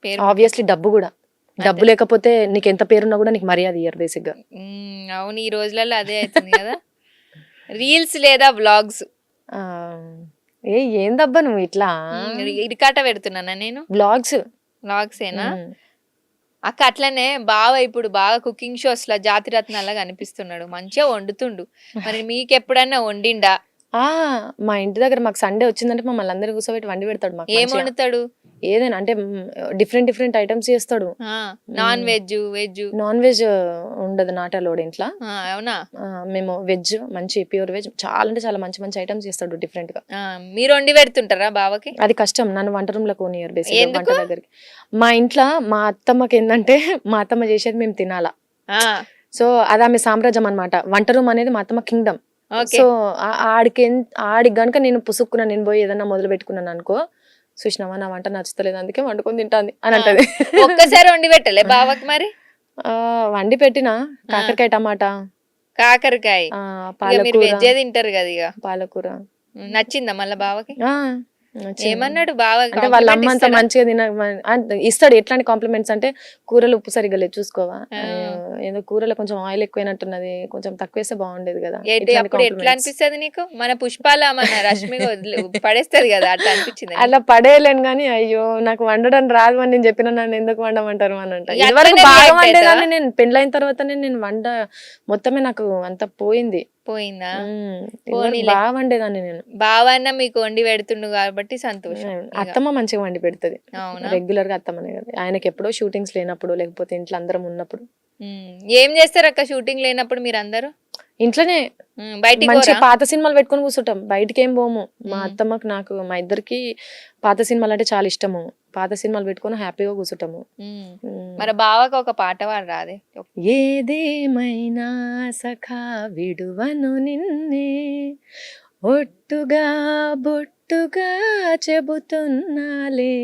పేరు ఆబ్వియస్లీ డబ్బు కూడా. డబ్బు లేకపోతే నీకు ఎంత పేరున్నా కూడా నీకు మర్యాద ఇయ్యరు బేసిక్ గా. అవును, ఈ రోజులలో అదే అవుతుంది కదా. రీల్స్ లేదా వ్లాగ్స్? ఆ, ఏందబ్బా నువ్వు ఇట్లా ఇరికాట పెడుతున్నానా నేను? వ్లాగ్స్. వ్లాగ్స్ ఏనా అక్క? అట్లనే బావ ఇప్పుడు బాగా కుకింగ్ షోస్ లా జాతిరత్నాలాగా అనిపిస్తున్నాడు, మంచిగా వండుతుండు. మరి మీకు ఎప్పుడన్నా వండిండా? మా ఇంటి దగ్గర మాకు సండే వచ్చిందంటే మమ్మల్ని అందరూ కూర్చోబెట్టి వండి పెడతాడు మాకు ఏం మంచిగా. వండుతాడు? ఏదైనా అంటే డిఫరెంట్ ఐటమ్స్ చేస్తాడు. Non veg? Veg? Non veg ఉండదు నాటలోడు ఇంట్లో. అవునా? మేము వెజ్, మంచి ప్యూర్ వెజ్, చాలా అంటే చాలా మంచి మంచి ఐటమ్స్ చేస్తాడు డిఫరెంట్ గా. మీరు వండి పెడుతుంటారా బావకి? అది కష్టం, నన్ను వంట రూమ్ లో కోనియర్ బేసిక్ వంట ఎందుకు? దగ్గరికి. మా ఇంట్లో మా అత్తమ్మకి ఏంటంటే మా అత్తమ్మ చేసేది మేము తినాలా. సో అది ఆమె సామ్రాజ్యం అన్నమాట. వంట రూమ్ అనేది మా అత్తమ్మ కింగ్డమ్. సో ఆడికి గనుక నేను పుసుక్కున్నా, నేను పోయి ఏదన్నా మొదలు పెట్టుకున్నాను అనుకో, చూసినావా నా వంట నచ్చుతలేదు అందుకే వండుకొని తింటాంది అని అంటది. ఒక్కసారి వండి పెట్టలే బావకి మరి? వండి పెట్టినా కాకరకాయ టమాటా. కాకరకాయ మీరు పాలకూర. వెజ్జే తింటారు కదా ఇక. పాలకూర నచ్చిందా మళ్ళా బావకి? నచ్చింది. ఏమన్నాడు బావ? అంటే వాళ్ళ అమ్మ అంత మంచిగా ఇస్తాడు. ఎట్లాంటి కాంప్లిమెంట్స్ అంటే, కూరలు ఉప్పు సరిగ్గా లేదు చూసుకోవా, ఏదో కూరలో కొంచెం ఆయిల్ ఎక్కువైనట్టున్నది, కొంచెం తక్కువ వేస్తే బాగుండేది కదా. అప్పుడు ఎట్లా అనిపిస్తుంది నీకు? మన పుష్పాల మన రష్మి పడేస్తుంది కదా, అట్లా అనిపించింది? అలా పడేయలేను కానీ, అయ్యో నాకు వండడం రాదు అని నేను చెప్పిన నన్ను ఎందుకు వండమంటారు అని అంట. ఇదివరకు బాగా వండేదాన్ని నేను, పెళ్ళైన తర్వాతనే నేను వంట మొత్తమే నాకు అంత పోయిందా? బాగా వండేదాన్ని నేను. బావన్న మీకు వండి పెడుతుండు కాబట్టి సంతోషం. అత్తమ్మ మంచిగా వండి పెడుతుంది రెగ్యులర్ గా. అత్తమ్మనే కదా, ఆయనకి ఎప్పుడో షూటింగ్స్ లేనప్పుడు, లేకపోతే ఇంట్లో అందరం ఉన్నప్పుడు. ఏం చేస్తారు అక్క షూటింగ్ లేనప్పుడు మీరు అందరూ? ఇంట్లోనే మంచిగా పాత సినిమాలు పెట్టుకొని కూర్చుంటాం, బయటికి ఏం పోము. మా అత్తమ్మకు నాకు మా ఇద్దరికి పాత సినిమాలు అంటే చాలా ఇష్టము. పాత సినిమాలు పెట్టుకొని హ్యాపీగా కూర్చుంటాము. మరి బావకు ఒక పాట వాడు రాదే? ఏదేమైనా సఖా విడువను నిన్నే, ఒట్టుగా బొట్టుగా చెబుతున్నాలే.